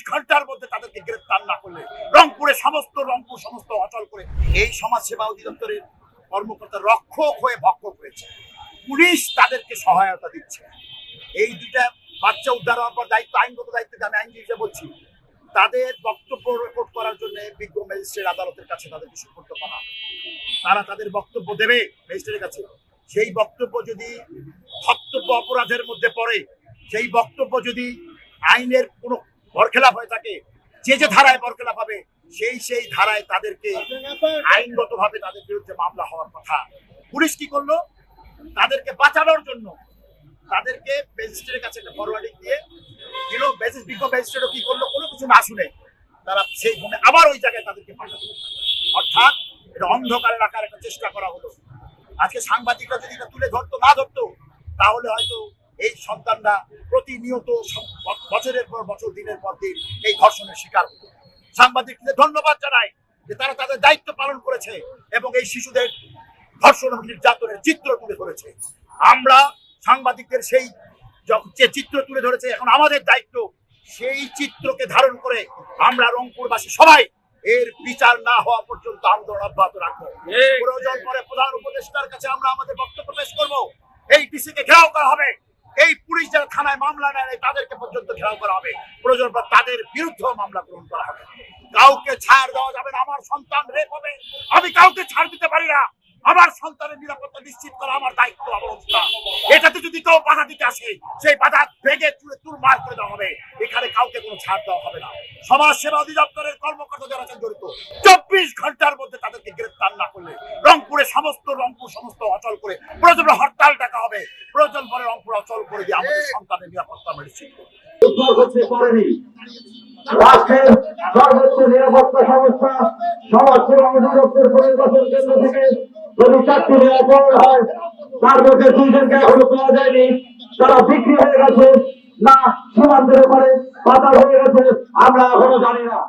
ঘন্টার মধ্যে তাদেরকে গ্রেফতার না করলে রংপুর সমস্ত অচল করে এই সমাজসেবা অধিদপ্তরের কর্মকর্তা রক্ষক হয়ে ভক্ষক হয়েছে। পুলিশ তাদেরকে সহায়তা দিচ্ছে। এই দুইটা বাচ্চা উদ্ধার হওয়ার পর আইনগত দায়িত্ব আমি আইনজীবী হিসেবে বলছি, তাদের বক্তব্য রেকর্ড করার জন্য বিজ্ঞ ম্যাজিস্ট্রেট আদালতের কাছে তাদেরকে সুপর্দ করা হবে। তারা তাদের বক্তব্য দেবে ম্যাজিস্ট্রেটের কাছে। সেই বক্তব্য যদি বক্তব্য অপরাধের মধ্যে পড়ে, সেই বক্তব্য যদি আইনের কোনো বরখেলাপ হয়ে থাকে, যে ধারায় বরখেলাপ হবে সেই ধারায় তাদেরকে আইনগতভাবে তাদের বিরুদ্ধে মামলা হওয়ার কথা। পুলিশ কি করলো? তাদেরকে বাঁচানোর জন্য তাদেরকে ম্যাজিস্ট্রেটের কাছে একটা ফরওয়ার্ডিং দিয়ে দিল। বিজ্ঞ ম্যাজিস্ট্রেটও কি করলো? কোনো কিছু না শুনে তারা সেই ফোনে আবার ওই জায়গায় তাদেরকে পাঠালো। অর্থাৎ এটা অন্ধকারে রাখার একটা চেষ্টা করা হলো। আজকে সাংবাদিকরা যদি এটা তুলে ধরতো তাহলে হয়তো এই সন্তানরা প্রতিনিয়ত বছরের পর বছর দিনের পর দিন এই ধর্ষণের শিকার হতো। সাংবাদিকদের ধন্যবাদ জানাই যে তারা তাদের দায়িত্ব পালন করেছে এবং এই শিশুদের ধর্ষণ এবং নির্যাতনের চিত্র তুলে ধরেছে। আমরা সাংবাদিকদের সেই যে চিত্র তুলে ধরেছে, এখন আমাদের দায়িত্ব সেই চিত্রকে ধারণ করে আমরা রংপুরবাসী সবাই এর বিচার না হওয়া পর্যন্ত আন্দোলন অব্যাহত রাখবো। প্রয়োজন পরে প্রধান উপদেষ্টার কাছে আমরা আমাদের বক্তব্য পেশ করবো। এই ডিসিকে ঘেরাও করা হবে, এই পুলিশ যারা থানায় মামলা নেয় তাদেরকে পর্যন্ত ঘেরাও করা হবে, প্রয়োজন পর তাদের বিরুদ্ধেও মামলা গ্রহণ করা হবে। কাউকে ছাড় দেওয়া যাবে না। আমার সন্তান রেপ হবে, আমি কাউকে ছাড় দিতে পারি না। আমার সন্তানের নিরাপত্তা নিশ্চিত করা আমার দায়িত্ব, আমার অধিকার। এটাতে যদি কেউ বাধা দিতে আসে, সেই বাধা ভেঙে চুরমার করে দেওয়া হবে। এখানে কাউকে কোনো ছাড় দেওয়া হবে না। সমাজ সেবা অধিদপ্তরের কর্মকর্তা যারা আছেন জড়িত, 24 ঘন্টার মধ্যে তাদেরকে গ্রেফতার না করলে রংপুর সমস্ত অচল করে প্রয়োজন হরতাল ডাকা হবে। প্রয়োজন পরে রংপুর অচল করে দিয়ে আমাদের সন্তানের নিরাপত্তা নিশ্চিত করব। রাষ্ট্রের সর্বোচ্চ নিরাপত্তা সংস্থা সমাজ সেবা অধিদপ্তর পরিদর্শন কেন্দ্র থেকে যদি 4টি অপরাধ হয়, তার মধ্যে 2জনকে এখনো পাওয়া যায়নি। তারা বিক্রি হয়ে গেছে না সীমান্তের উপরে পাচার হয়ে গেছে, আমরা এখনো জানি না।